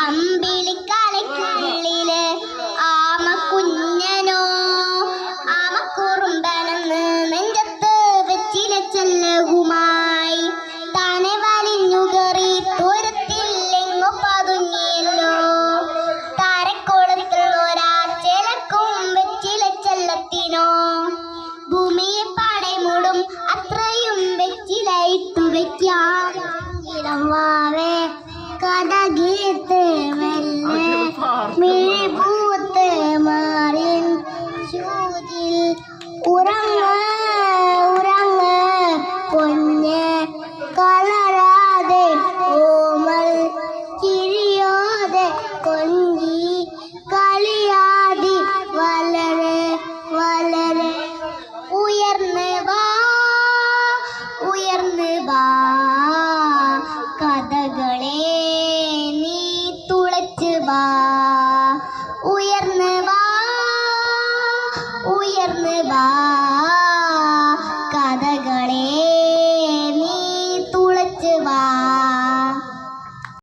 അമ്പിളിക്കാലയ്ക്കുള്ളില് ആമ കുഞ്ഞനോ ആമക്കുറുമ്പനെന്ന് നെഞ്ചത്ത് വെച്ചില ചെല്ലകുമായി താനെ വലിഞ്ഞു കയറി ദൂരത്തില്ലെങ്ങോ പതുങ്ങിയല്ലോ താരക്കോളത്തിലുള്ളൊരാ ചിലക്കും വെച്ചില ചെല്ലത്തിനോ ഭൂമിയെ പാടെ മൂടും അത്രയും വെച്ചിലയിട്ടു വെക്കാം ഇടമാവേ കഥ ഗീത്ത് മെല്ലെ മിഴിപൂത്ത് മാറിൻ ചൂതിൽ ഉറങ്ങ ഉറങ്ങ പൊന്നെ കളരാതെ ഓമൽ ചിരിയോതെ കൊഞ്ചി കളിയാതി വളരെ വളരെ ഉയർന്ന് വാ കഥകളെ നീ തുളച്ച് വാ.